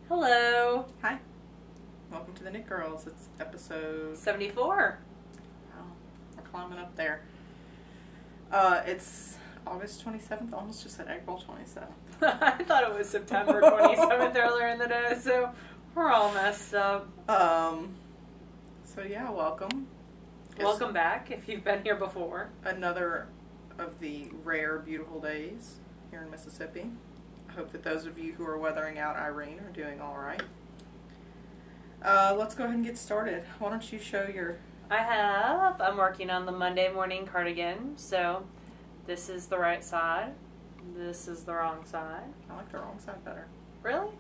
Hello. Hi. Welcome to the Knit Girls. It's episode 74. Wow, we're climbing up there. It's August 27th. I almost just said April 27th. I thought it was September 27th earlier in the day, so we're all messed up. So yeah, welcome. Welcome back if you've been here before. Another of the rare, beautiful days here in Mississippi. I hope that those of you who are weathering out Irene are doing all right. Let's go ahead and get started. Why don't you show your... I'm working on the Monday morning cardigan, so this is the right side. This is the wrong side. I like the wrong side better. Really?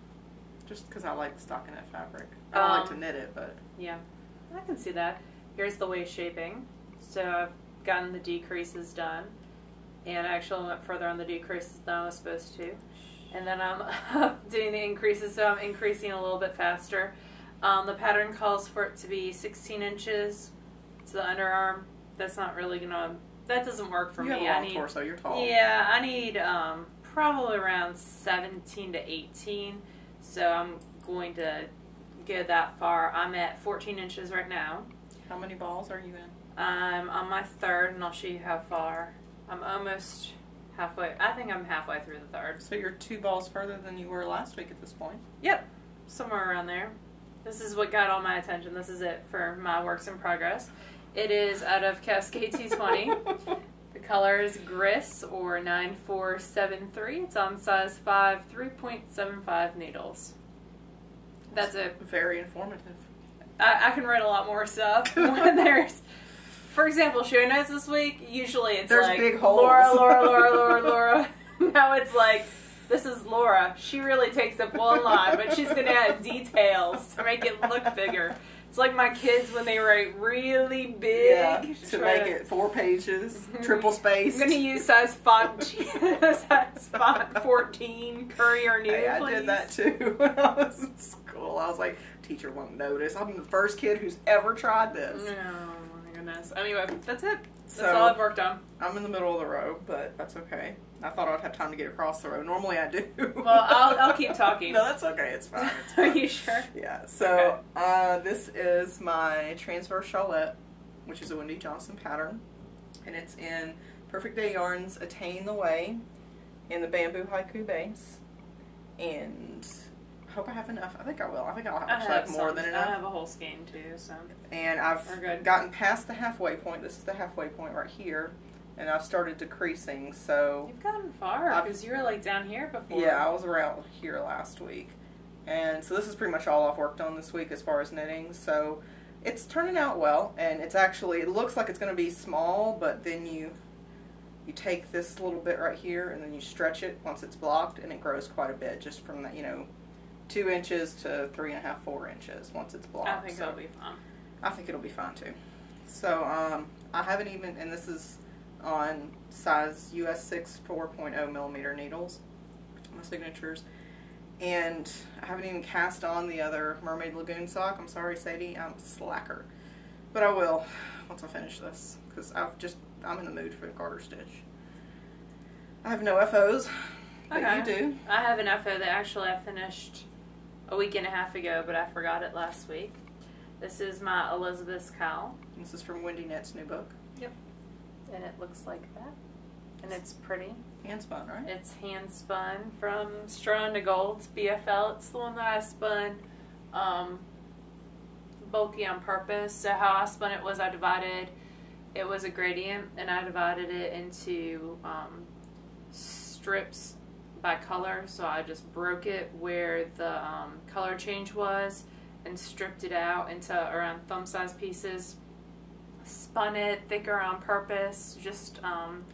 Just because I like stockinette fabric. I don't like to knit it, but... Yeah, I can see that. Here's the waist shaping. So I've gotten the decreases done. And I actually went further on the decreases than I was supposed to. And then I'm doing the increases, so I'm increasing a little bit faster. The pattern calls for it to be 16 inches to the underarm. That's not really gonna, that doesn't work for me. You have a long torso, you're tall. Yeah, I need probably around 17 to 18. So I'm going to go that far. I'm at 14 inches right now. How many balls are you in? I'm on my third, and I'll show you how far. I'm almost halfway. I think I'm halfway through the third. So you're 2 balls further than you were last week at this point? Yep, somewhere around there. This is what got all my attention. This is it for my works in progress. It is out of Cascade 220. The color is Gris, or 9473. It's on size 5, 3.75 needles. That's it. Very informative. I can write a lot more stuff when there's, for example, show notes this week. Usually it's there's like big holes. Laura. Now it's like, this is Laura. She really takes up one line, but she's going to add details to make it look bigger. It's like my kids when they write really big. Yeah, to make it 4 pages, triple spaced. I'm going to use size font 14, Courier New, Hey, I please. did that too when I was in school. I was like, teacher won't notice. I'm the first kid who's ever tried this. Oh my goodness. Anyway, that's it. That's So, all I've worked on. I'm in the middle of the row, but that's okay. I thought I'd have time to get across the row. Normally I do. Well, I'll keep talking. No, that's okay. It's fine. It's Are fine. you sure? Yeah. So this is my transverse shawlette, which is a Wendy Johnson pattern, and it's in Perfect Day Yarns Attain the Way in the bamboo haiku base. And I hope I have enough. I think I will. I think I'll actually have more than enough. I have a whole skein too, so. And I've gotten past the halfway point. This is the halfway point right here. And I've started decreasing, so... You've gotten far, because you were like down here before. Yeah, I was around here last week. And so this is pretty much all I've worked on this week as far as knitting. So it's turning out well, and it's actually, it looks like it's going to be small, but then you take this little bit right here, and then you stretch it once it's blocked, and it grows quite a bit, just from that, 2 inches to 3.5, 4 inches once it's blocked. I think it'll be fun. I think it'll be fine too. So I haven't even, and this is on size US 6 4.0 millimeter needles, my signatures, and I haven't even cast on the other Mermaid Lagoon sock. I'm sorry, Sadie, I'm a slacker, but I will once I finish this, because I'm in the mood for a garter stitch. I have no FOs, but you do. I have an FO that actually I finished a week and a half ago, but I forgot it last week. This is my Elizabeth's cowl. This is from Wendy Knit's new book. Yep. And it looks like that. And it's pretty. Hand spun, right? It's hand spun from Straw to Gold's BFL. It's the one that I spun bulky on purpose. So how I spun it was it was a gradient, and I divided it into strips by color. So I just broke it where the color change was and stripped it out into around thumb size pieces. Spun it thicker on purpose, just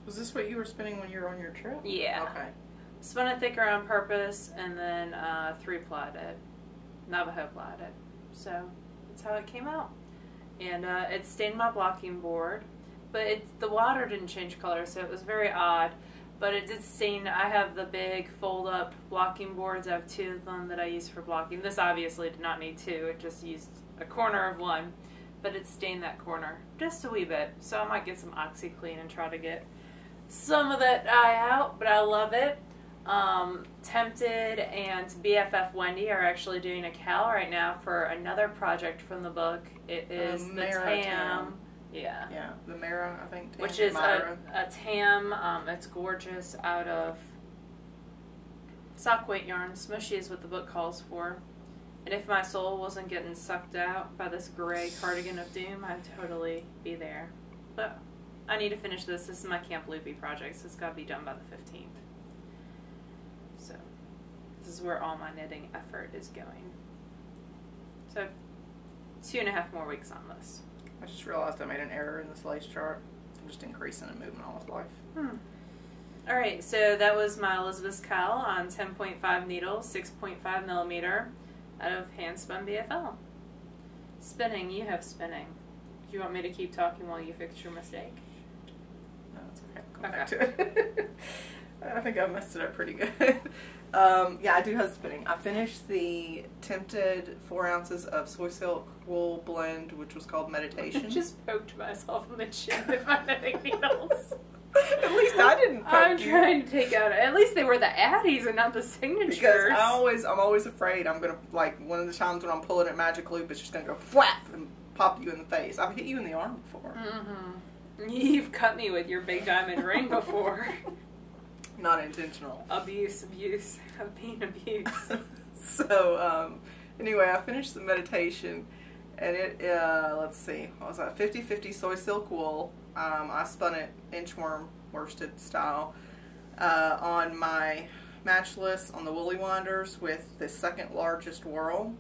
Was this what you were spinning when you were on your trip? Yeah. Okay. Spun it thicker on purpose, and then 3-plied it, Navajo plied it. So that's how it came out. And it stained my blocking board, but the water didn't change color, so it was very odd. But it did stain. I have the big fold-up blocking boards. I have 2 of them that I use for blocking. This obviously did not need 2. It just used a corner of one. But it stained that corner just a wee bit. So I might get some OxyClean and try to get some of that dye out, but I love it. Tempted and BFF Wendy are actually doing a cal right now for another project from the book. It is the Tam. Yeah. Yeah, the Mara, I think. Which is a Tam. It's gorgeous out of sock weight yarn. Smushy is what the book calls for. And if my soul wasn't getting sucked out by this gray cardigan of doom, I'd totally be there. But I need to finish this. This is my Camp Loopy project, so it's got to be done by the 15th. So this is where all my knitting effort is going. So 2.5 more weeks on this. I just realized I made an error in this lace chart. I'm just increasing and moving all his life. Alright, so that was my Elizabeth's Cowl on 10.5 needles, 6.5 millimeter out of Handspun BFL. Spinning, you have spinning. Do you want me to keep talking while you fix your mistake? No, it's okay. Go back to it. I think I messed it up pretty good. Yeah, I do have spinning. I finished the Tempted 4 ounces of soy silk wool blend, which was called Meditation. I just poked myself in the chin with my knitting needles. At least I didn't poke I'm you. trying to take out. At least they were the Addies and not the signatures. Because I'm always afraid I'm gonna, like, one of the times when I'm pulling at Magic Loop, it's just gonna go flap and pop you in the face. I've hit you in the arm before. You've cut me with your big diamond ring before. Not intentional. Abuse of being abused. So, anyway, I finished the Meditation, and it, let's see, what was that, 50/50 soy silk wool. I spun it inchworm worsted style on my matchless on the Woolly Winders with the second largest whirl,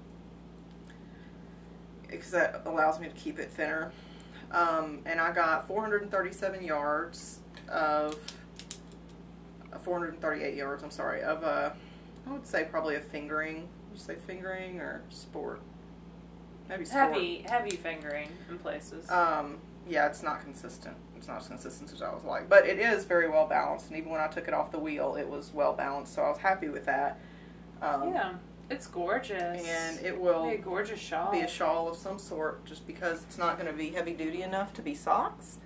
because that allows me to keep it thinner. And I got 437 yards of 438 yards, I'm sorry, of I would say probably a fingering. Would you say fingering or sport? Maybe sport. Heavy fingering in places. Yeah, it's not consistent. It's not as consistent as I was like. But it is very well balanced, and even when I took it off the wheel, it was well balanced, so I was happy with that. Yeah, it's gorgeous. And it will be a gorgeous shawl. Be a shawl of some sort, just because it's not going to be heavy duty enough to be socks.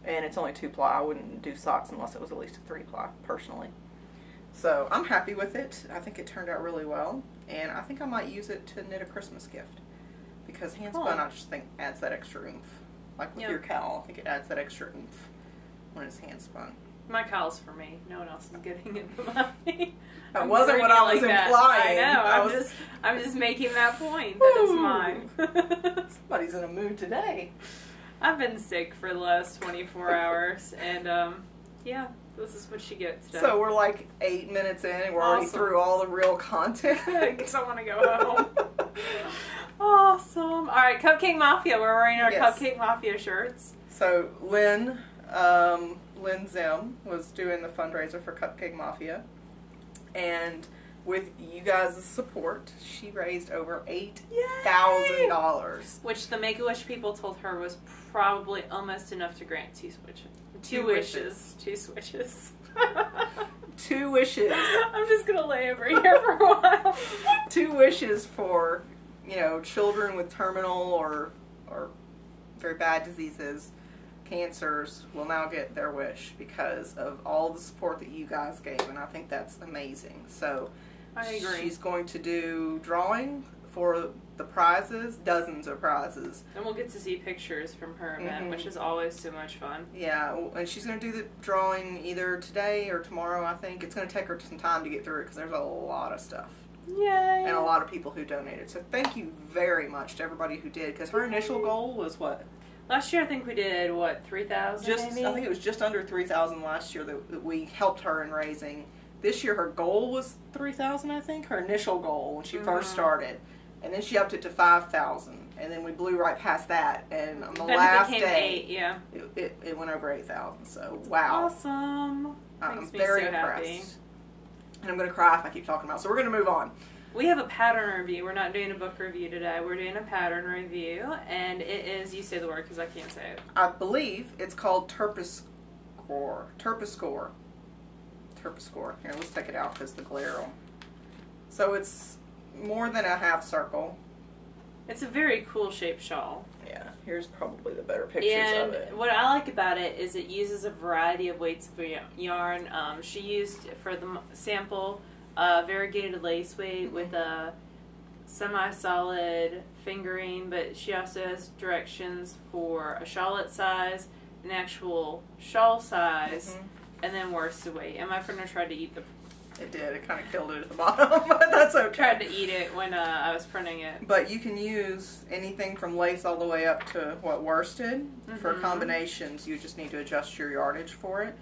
And it's only 2-ply. I wouldn't do socks unless it was at least a 3-ply, personally. So I'm happy with it. I think it turned out really well, and I think I might use it to knit a Christmas gift. Because handspun, I just think, adds that extra oomph. Like with your cowl, I think it adds that extra oomph when it's handspun. My cowl's for me. No one else is getting it but me. That wasn't what I was implying. I know. I'm just making that point that it's mine. Somebody's in a mood today. I've been sick for the last 24 hours, and yeah, this is what she gets today. So we're like 8 minutes in, and we're already through all the real content. Because I want to go home. Awesome. All right, Cupcake Mafia. We're wearing our Cupcake Mafia shirts. So Lynn Zim was doing the fundraiser for Cupcake Mafia, and with you guys' support, she raised over $8,000. Which the Make-A-Wish people told her was probably almost enough to grant two wishes. 2 wishes. 2 wishes. I'm just going to lay over here for a while. 2 wishes for, you know, children with terminal or very bad diseases, cancers, will now get their wish because of all the support that you guys gave, and I think that's amazing. So I agree. She's going to do drawing for the prizes, dozens of prizes. And we'll get to see pictures from her event, which is always so much fun. Yeah, and she's going to do the drawing either today or tomorrow, I think. It's going to take her some time to get through it because there's a lot of stuff. Yay! And a lot of people who donated. So thank you very much to everybody who did, because her initial goal was what? Last year I think we did, what, 3,000 maybe? I think it was just under 3,000 last year that we helped her in raising. This year her goal was 3,000, I think, her initial goal when she first started. And then she upped it to 5,000. And then we blew right past that. And on the last day, 8, yeah. it went over 8,000. So, wow. Awesome. I'm very impressed. Happy. And I'm going to cry if I keep talking about it. So we're going to move on. We have a pattern review. We're not doing a book review today. We're doing a pattern review. And it is, you say the word because I can't say it. I believe it's called Terpsichore. Terpsichore. Here, let's take it out because the glare on. So it's more than a half circle. It's a very cool shaped shawl. Yeah, here's probably the better pictures of it. And what I like about it is it uses a variety of weights of yarn. She used, for the sample, variegated lace weight with a semi-solid fingering, but she also has directions for a shawlette size, an actual shawl size, and then worsted weight. And my printer tried to eat the... It did. It kind of killed it at the bottom, but that's okay. Tried to eat it when I was printing it. But you can use anything from lace all the way up to, worsted. For combinations, you just need to adjust your yardage for it.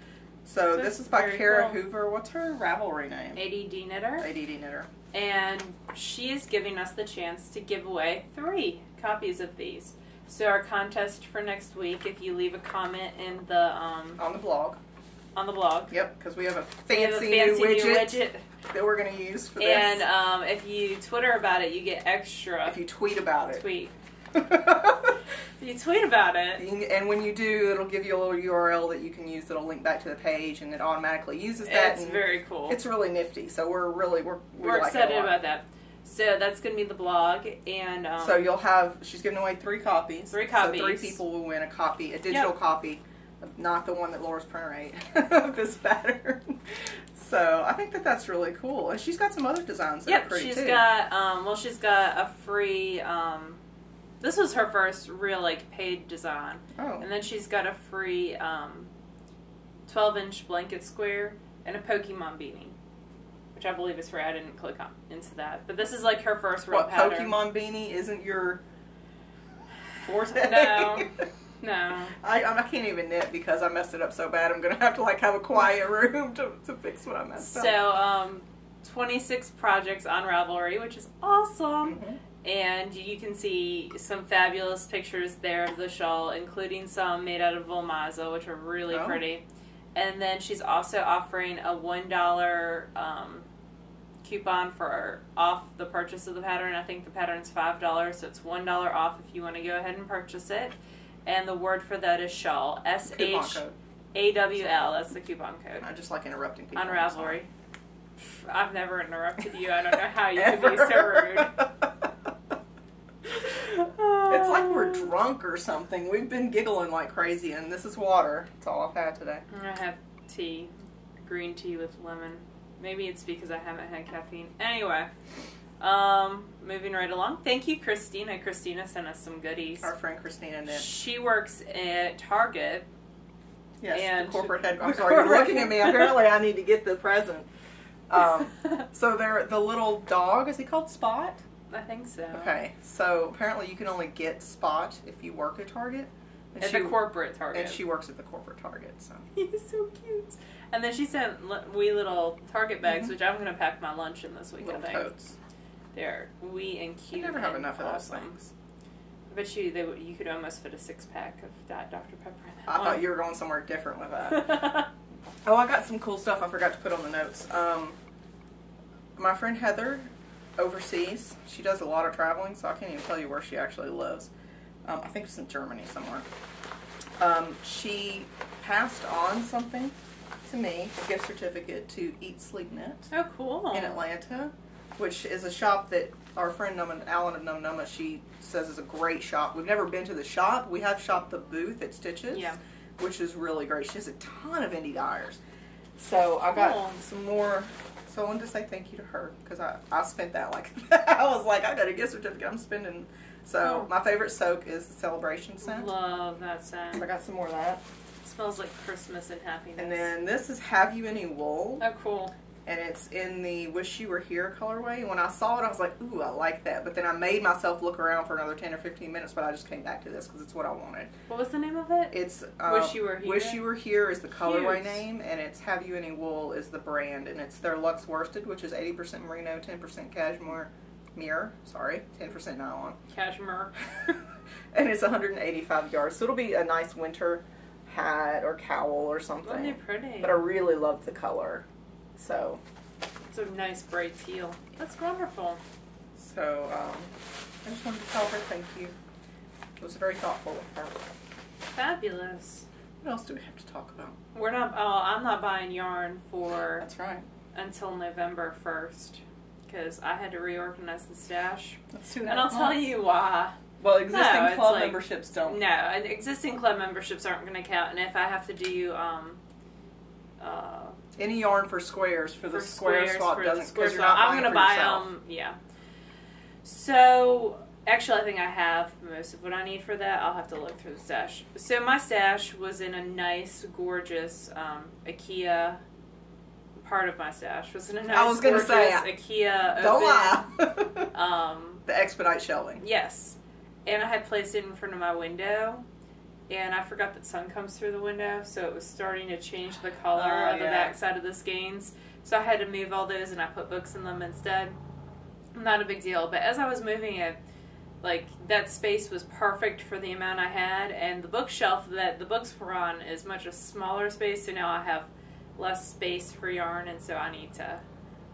So this is by Kara Hoover. What's her Ravelry name? ADD Knitter. ADD Knitter. And she is giving us the chance to give away 3 copies of these. So our contest for next week, if you leave a comment in the... on the blog. On the blog. Yep, because we have a fancy new widget that we're going to use for this. And if you Twitter about it, you get extra. If you tweet about it. Tweet. If you tweet about it. And when you do, it'll give you a little URL that you can use that'll link back to the page, and it automatically uses that. It's very cool. It's really nifty, so we're like excited about that. So that's going to be the blog, and so you'll have, she's giving away 3 copies. 3 copies. So 3 people will win a copy, a digital copy. Not the one that Laura's printer ate of this pattern. So I think that's really cool. And she's got some other designs that are pretty too. She's got a free, this was her first real, paid design. Oh. And then she's got a free 12-inch blanket square and a Pokemon beanie, which I believe is free. I didn't click into that. But this is, her first real pattern. Pokemon beanie isn't your forte? No. No. I can't even knit because I messed it up so bad. I'm going to have to have a quiet room to fix what I messed up. So, 26 projects on Ravelry, which is awesome. And you can see some fabulous pictures there of the shawl, including some made out of Volmaza, which are really pretty. And then she's also offering a $1 coupon for off the purchase of the pattern. I think the pattern's $5, so it's $1 off if you want to go ahead and purchase it. And the word for that is shawl. SHAWL. That's the coupon code. I just like interrupting people. On Ravelry. I've never interrupted you. I don't know how you could be so rude. It's like we're drunk or something. We've been giggling like crazy, and this is water. That's all I've had today. I have tea. Green tea with lemon. Maybe it's because I haven't had caffeine. Anyway. Moving right along. Thank you, Christina. Christina sent us some goodies. Our friend Christina knit. She works at Target. Yes, and the corporate head. I'm sorry, you're looking at me. Apparently I need to get the present. So they're the little dog, is he called Spot? I think so. Okay, so apparently you can only get Spot if you work at Target. At the corporate Target. And she works at the corporate Target, so. He's so cute. And then she sent wee little Target bags, which I'm going to pack my lunch in this week, little I think. totes. They're wee and cute. I never have enough of those awesome. things. I bet you could almost fit a 6-pack of that Dr. Pepper in that I thought you were going somewhere different with that. Oh, I got some cool stuff I forgot to put on the notes. My friend Heather, overseas, she does a lot of traveling, so I can't even tell you where she actually lives. I think it's in Germany somewhere. She passed on something to me, a gift certificate to Eat, Sleep, Knit. Oh, cool. In Atlanta, which is a shop that our friend Alan of Num Numma, she says is a great shop. We've never been to the shop. We have shopped the booth at Stitches, which is really great. She has a ton of indie dyers. So I got some more. So I wanted to say thank you to her because I spent that like that. I was like, I got a gift certificate. I'm spending. So my favorite soak is the Celebration scent. Love that scent. So I got some more of that. It smells like Christmas and happiness. And then this is Have You Any Wool? Oh, cool. And it's in the Wish You Were Here colorway. And when I saw it, I was like, ooh, I like that. But then I made myself look around for another 10 or 15 minutes, but I just came back to this because it's what I wanted. What was the name of it? It's Wish You Were Here? Wish You Were Here is the colorway name, and it's Have You Any Wool is the brand. And it's their Luxe Worsted, which is 80% merino, 10% cashmere, 10% nylon. Cashmere. And it's 185 yards. So it'll be a nice winter hat or cowl or something. Aren't they pretty? But I really love the color. So it's a nice bright teal. That's wonderful. So I just wanted to tell her thank you. It was very thoughtful of her. Fabulous. What else do we have to talk about? I'm not buying yarn for. That's right. Until November 1st. because I had to reorganize the stash. That's 2.5 And I'll months. tell you why. Well, existing club like, memberships don't. No, existing club memberships aren't going to count. And if I have to do any yarn for squares for the square swap doesn't, because you're not I'm buying going to for buy yourself. them. Yeah. So actually, I think I have most of what I need for that. I'll have to look through the stash. So my stash was in a nice, gorgeous IKEA. Part of my stash was in a nice, I was gonna say, IKEA. Don't open, lie. The expedite shelving. Yes, and I had placed it in front of my window, and I forgot that sun comes through the window, so it was starting to change the color of the back side of the skeins. So I had to move all those, and I put books in them instead. Not a big deal, but as I was moving it, like, that space was perfect for the amount I had, and the bookshelf that the books were on is much a smaller space, so now I have less space for yarn, and so I need to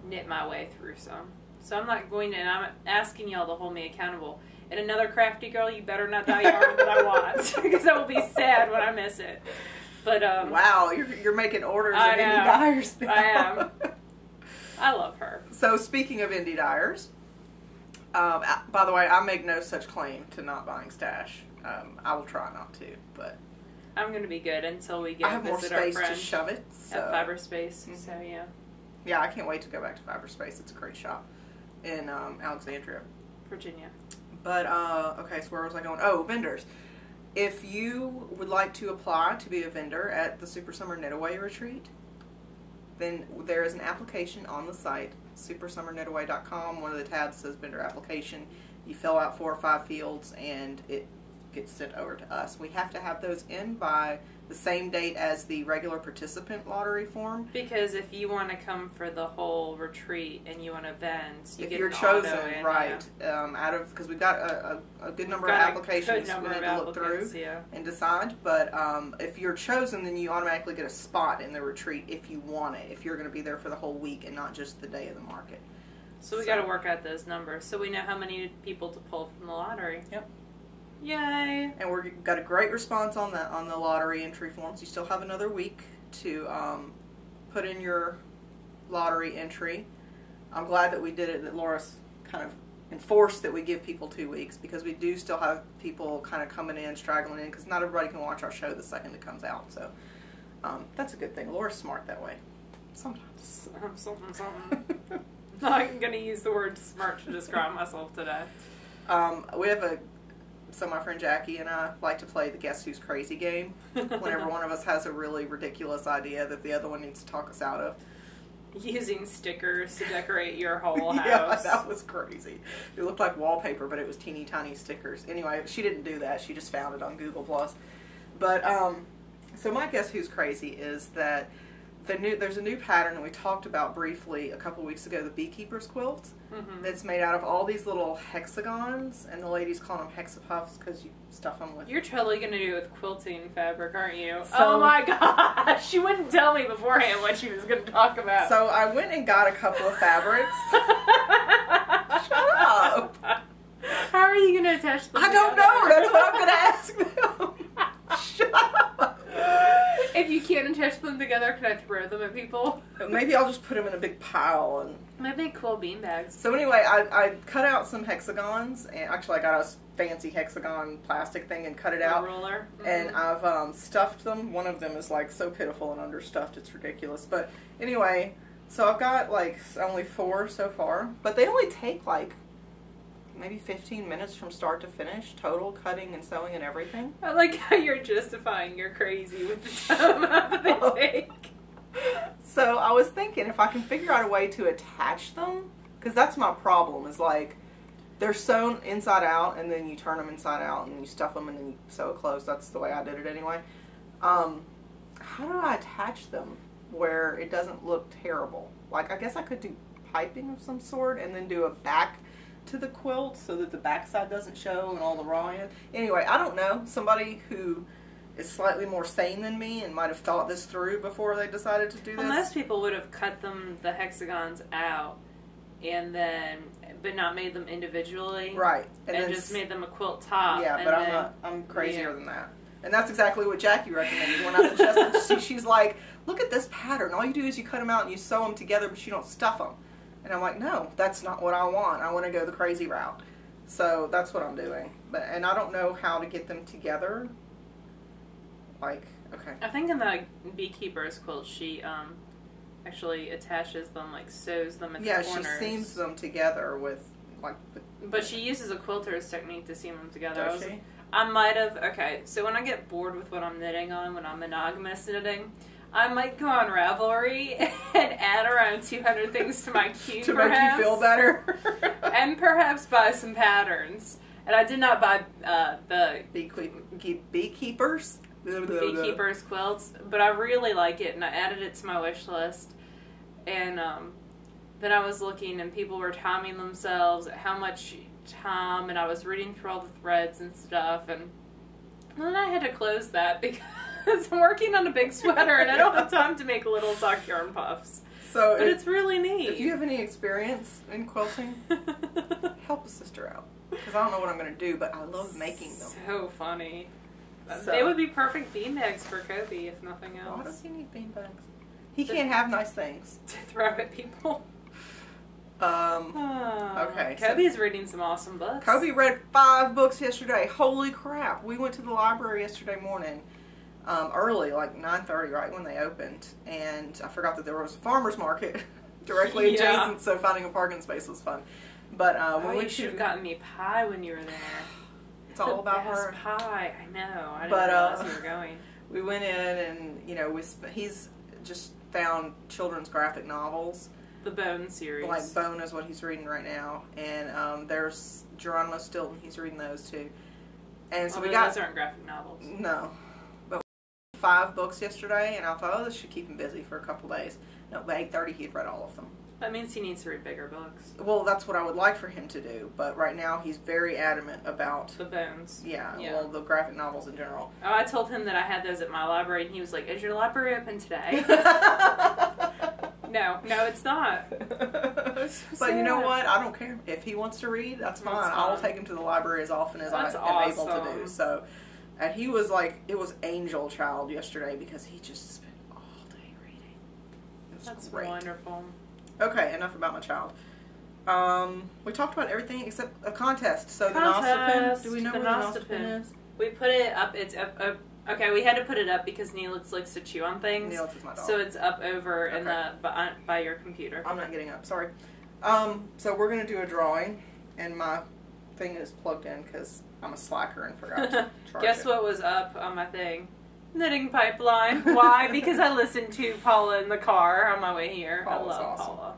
knit my way through some. So I'm not going to, and I'm asking y'all to hold me accountable. And another crafty girl, you better not dye yarn that I want, because I will be sad when I miss it. But wow, you're making orders of indie dyers now. I am. I love her. So speaking of indie dyers, by the way, I make no such claim to not buying stash. I will try not to, but I'm going to be good until we I go have more visit our space to friend shove it. So. at Fiber Space. So yeah. Yeah, I can't wait to go back to Fiber Space. It's a great shop in Alexandria, Virginia. But okay, so where was I going? Oh, vendors. If you would like to apply to be a vendor at the Super Summer Knitaway Retreat, then there is an application on the site, supersummerknitaway.com. One of the tabs says vendor application. You fill out 4 or 5 fields, and it gets sent over to us. We have to have those in by the same date as the regular participant lottery form. Because if you want to come for the whole retreat and you want to vend, if get you're an chosen, auto in, right? Out of, because we've got a good number of applications we need to look through and decide. But if you're chosen, then you automatically get a spot in the retreat if you want it. If you're going to be there for the whole week and not just the day of the market. So we got to work out those numbers so we know how many people to pull from the lottery. Yep. Yay! And we've got a great response on the lottery entry forms. You still have another week to put in your lottery entry. I'm glad that we did it, that Laura's kind of enforced that we give people 2 weeks, because we do still have people kind of coming in, straggling in, because not everybody can watch our show the second it comes out. So that's a good thing. Laura's smart that way. Sometimes. Something. I'm going to use the word smart to describe myself today. We have so my friend Jackie and I like to play the Guess Who's Crazy game whenever one of us has a really ridiculous idea that the other one needs to talk us out of. Using stickers to decorate your whole house. Yeah, that was crazy. It looked like wallpaper, but it was teeny tiny stickers. Anyway, she didn't do that. She just found it on Google+. But, so my Guess Who's Crazy is that there's a new pattern that we talked about briefly a couple weeks ago, the beekeeper's quilt. Mm-hmm. That's made out of all these little hexagons, and the ladies call them hexapuffs because you stuff them with. You're totally going to do it with quilting fabric, aren't you? So, oh my gosh! She wouldn't tell me beforehand what she was going to talk about. So I went and got a couple of fabrics. Shut up! How are you going to attach them? I don't know. That's what I'm going to ask them. Shut up! If you can't attach them together, can I throw them at people? Maybe I'll just put them in a big pile and. Might make cool bean bags. So anyway, I cut out some hexagons, and actually I got a fancy hexagon plastic thing and cut it out. A ruler. Mm-hmm. And I've stuffed them. One of them is like so pitiful and understuffed, it's ridiculous. But anyway, so I've got like only 4 so far, but they only take like maybe 15 minutes from start to finish, total cutting and sewing and everything. I like how you're justifying you're crazy with the time that they take. So I was thinking if I can figure out a way to attach them, because that's my problem, is like they're sewn inside out and then you turn them inside out and you stuff them and then you sew it closed. That's the way I did it anyway. How do I attach them where it doesn't look terrible? Like, I guess I could do piping of some sort and then do a back to the quilt so that the backside doesn't show and all the raw end. Anyway, I don't know. Somebody who is slightly more sane than me and might have thought this through before they decided to do this. Well, most people would have cut the hexagons out and then, but not made them individually. Right. And just made them a quilt top. Yeah, but I'm crazier than that. And that's exactly what Jackie recommended when I suggested. She's like, look at this pattern. All you do is you cut them out and you sew them together, but you don't stuff them. And I'm like, no, that's not what I want. I want to go the crazy route. So that's what I'm doing. And I don't know how to get them together. Like, okay. I think in the beekeeper's quilt, she actually attaches them, like sews them at the corners. Yeah, she seams them together with, like... But she uses a quilter's technique to seam them together. Does she? I might have... Okay, so when I get bored with what I'm knitting on, when I'm monogamous knitting, I might go on Ravelry and add around 200 things to my queue, to make you feel better. And perhaps buy some patterns. And I did not buy the... Beekeepers? Beekeeper's quilts, but I really like it, and I added it to my wish list. And then I was looking, and people were timing themselves at how much time, and I was reading through all the threads and stuff, and then I had to close that because I'm working on a big sweater, and I don't have time to make little sock yarn puffs. So but it's really neat. If you have any experience in quilting, help a sister out. Because I don't know what I'm going to do, but I love making them. So funny. So, they would be perfect beanbags for Kobe, if nothing else. Why does he need beanbags? He can't have nice things. To throw at people. Okay. Kobe's reading some awesome books. Kobe read 5 books yesterday. Holy crap. We went to the library yesterday morning. Early, like 9:30, right when they opened. And I forgot that there was a farmer's market directly adjacent, so finding a parking space was fun. But you should have gotten me pie when you were there. It's all about her. Pie. I know. I didn't realize you were going. We went in and, you know, he's just found children's graphic novels. The Bone series. Like Bone is what he's reading right now. And there's Geronimo Stilton. He's reading those too. And so those aren't graphic novels. No. But 5 books yesterday, and I thought, oh, this should keep him busy for a couple days. No, by 8:30 he'd read all of them. That means he needs to read bigger books. Well, that's what I would like for him to do, but right now he's very adamant about... The Bones. Yeah, well, the graphic novels in general. Oh, I told him that I had those at my library, and he was like, is your library open today? No, it's not. But you know what? I don't care. If he wants to read, that's fine. I will take him to the library as often as I am able to do. So, and he was like, it was Angel Child yesterday because he just spent all day reading. It was That's great. Wonderful. Okay, enough about my child. We talked about everything except a contest. So the Nostopin. Do we know where the Nostopin is? We put it up. It's up. Okay, we had to put it up because Neelix likes to chew on things. Neelix is my dog. So it's up over in the by your computer. I'm not getting up. Sorry. So we're gonna do a drawing, and my thing is plugged in because I'm a slacker and forgot to charge Guess what was up on my thing? Knitting Pipeline. Why? Because I listened to Paula in the car on my way here. Paula's I love awesome. Paula.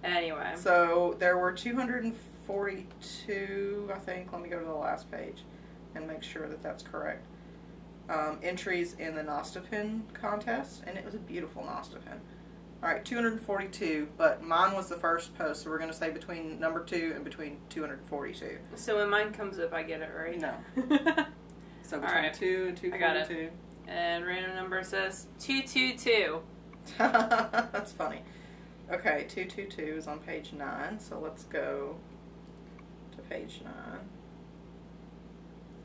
Anyway. So there were 242, I think. Let me go to the last page and make sure that that's correct. Entries in the Nostopin contest, and it was a beautiful Nostopin. Alright, 242, but mine was the first post, so we're going to say between number 2 and between 242. So when mine comes up, I get it right? No. So between 2 and 242. I got it. And random number says 222. That's funny. Okay, 222 is on page 9, so let's go to page 9.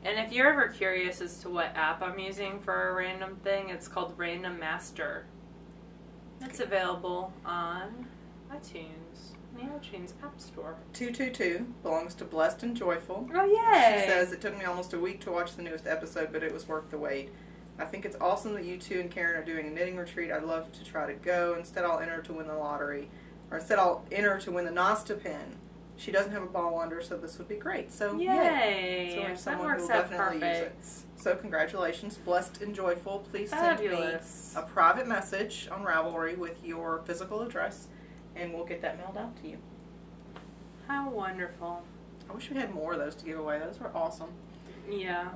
And if you're ever curious as to what app I'm using for a random thing, it's called Random Master. It's available on iTunes, the iTunes App Store. 222 belongs to Blessed and Joyful. Oh, yay! She says, it took me almost a week to watch the newest episode, but it was worth the wait. I think it's awesome that you 2 and Karen are doing a knitting retreat. I'd love to try to go. Instead, I'll enter to win the lottery. Or instead, I'll enter to win the Nostopin. She doesn't have a ball under, so this would be great. So, yay! So there's that someone works who will out definitely perfect. use it. So congratulations, Blessed and Joyful. Please send me a private message on Ravelry with your physical address, and we'll get that mailed out to you. How wonderful. I wish we had more of those to give away. Those were awesome. Yeah.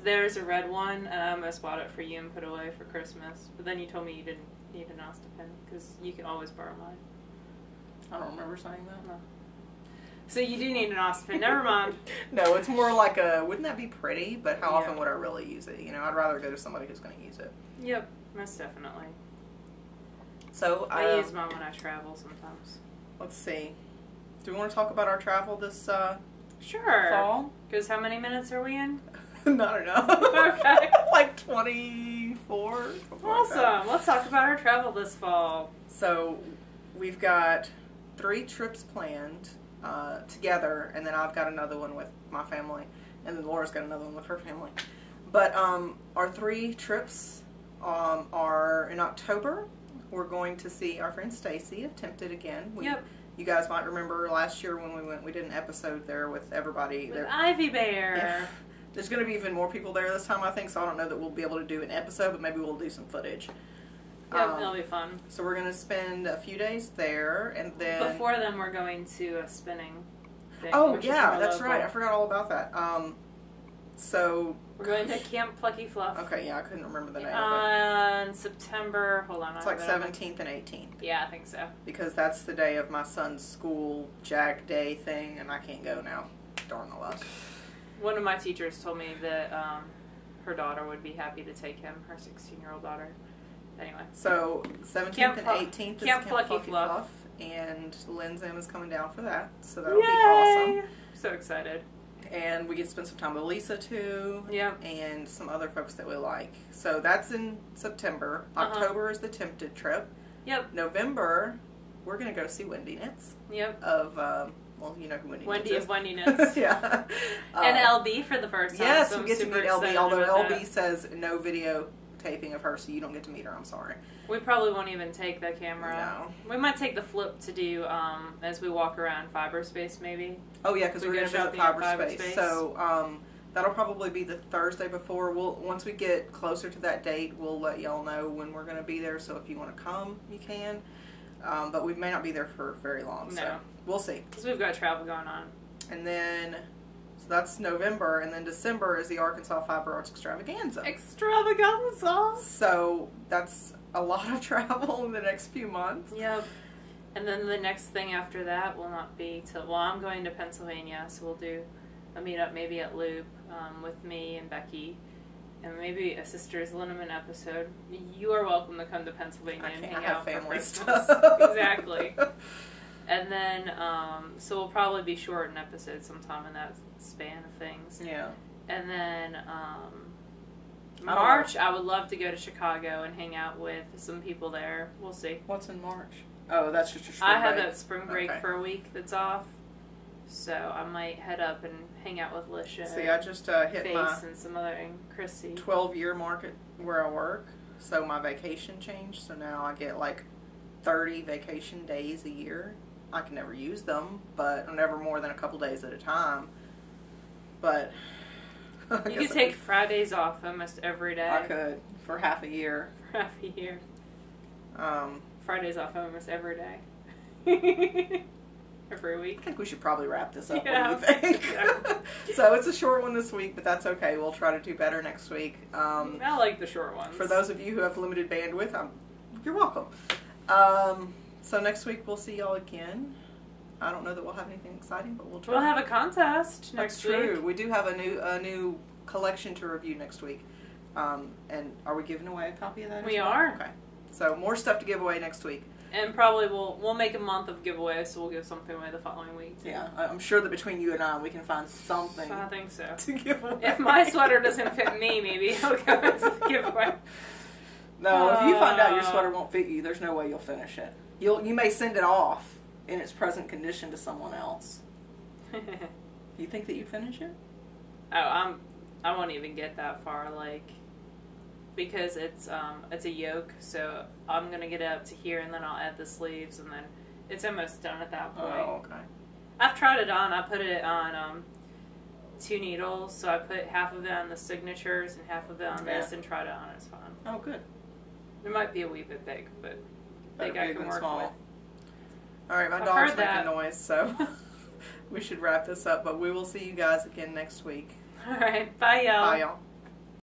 There's a red one, and I almost bought it for you and put away for Christmas. But then you told me you didn't need an Nostopin, because you can always borrow mine. I don't remember saying that. No. So you do need an Nostopin. Never mind. No, it's more like a, wouldn't that be pretty? But how often would I really use it? You know, I'd rather go to somebody who's going to use it. Yep, most definitely. So I use mine when I travel sometimes. Let's see. Do we want to talk about our travel this sure. fall? Because how many minutes are we in? Not enough. Okay. Like 24. Awesome. Let's talk about our travel this fall. So we've got 3 trips planned together, and then I've got another one with my family, and then Laura's got another one with her family. But our 3 trips are in October. We're going to see our friend Stacy of Tempted again. Yep. You guys might remember last year when we went, we did an episode there with everybody. With Ivy Bear. Yeah. There's going to be even more people there this time, I think, so I don't know that we'll be able to do an episode, but maybe we'll do some footage. Yep, it'll be fun. So we're going to spend a few days there, and then... Before then, we're going to a spinning thing. Oh, yeah, that's right. I forgot all about that. So... We're going to Camp Plucky Fluff. Okay, yeah, I couldn't remember the name of it. On September... Hold on. It's like 17th and 18th. Yeah, I think so. Because that's the day of my son's school JAG day thing, and I can't go now. Darn the luck. One of my teachers told me that her daughter would be happy to take him, her 16-year-old daughter. Anyway. So, 17th and 18th is Camp Plucky Fluff. And Lynn's Em is coming down for that, so that'll Yay! be awesome. So excited. And we get to spend some time with Lisa, too. Yep. And some other folks that we like. So, that's in September. October is the Tempted trip. Yep. November, we're going to go see Wendy Knits. Yep. Of, well, you know who Wendy Knits is. Wendy of Wendy Knits. Yeah. And LB for the first time. Yes, so we get to meet LB, although LB says no video taping of her, so you don't get to meet her. I'm sorry. We probably won't even take the camera. No. We might take the flip to do as we walk around Fiberspace, maybe. Oh, yeah, because we're going to visit Fiberspace. So, that'll probably be the Thursday before. Once we get closer to that date, we'll let y'all know when we're going to be there. So if you want to come, you can. But we may not be there for very long. So we'll see. Because we've got travel going on. And then, so that's November. And then December is the Arkansas Fiber Arts Extravaganza. Extravaganza! So that's a lot of travel in the next few months. Yep. And then the next thing after that will not be till... Well, I'm going to Pennsylvania, so we'll do a meetup maybe at Loop with me and Becky. And maybe a Sisters Linneman episode. You are welcome to come to Pennsylvania and hang out for family Christmas. Stuff. Exactly. And then, so we'll probably be short an episode sometime in that span of things. Yeah. And then, March, I would love to go to Chicago and hang out with some people there. We'll see. What's in March? Oh, that's just your spring break. I have that spring break for a week that's off. So I might head up and hang out with Lisha. See, I just hit Face my and some other and Chrissy 12-year mark at where I work. So my vacation changed. So now I get like 30 vacation days a year. I can never use them, but never more than a couple days at a time. But you could take Fridays off almost every day. I could for half a year. For half a year. Fridays off almost every day. Every week. I think we should probably wrap this up. Yeah. What do you think? So it's a short one this week, but that's okay. We'll try to do better next week. I like the short ones. For those of you who have limited bandwidth, you're welcome. So next week we'll see y'all again. I don't know that we'll have anything exciting, but we'll try. We'll have a contest next week. That's true. We do have a new collection to review next week. And are we giving away a copy of that? We are. Okay. So more stuff to give away next week. And probably we'll make a month of giveaways, so we'll give something away the following week. Yeah, I'm sure that between you and I, we can find something. I think so. To give away. If my sweater doesn't fit me, maybe I'll go as the giveaway. No, if you find out your sweater won't fit you, there's no way you'll finish it. You may send it off in its present condition to someone else. You think that you'd finish it? Oh, I won't even get that far, because it's a yoke, so I'm gonna get it up to here, and then I'll add the sleeves, and then it's almost done at that point. Oh, okay. I've tried it on. I put it on 2 needles, so I put half of it on the signatures and half of it on this, and tried it on. It's fine. Oh, good. It might be a wee bit big, but big I can work with. All right, my dog's making noise, so we should wrap this up. But we will see you guys again next week. All right, bye y'all. Bye y'all.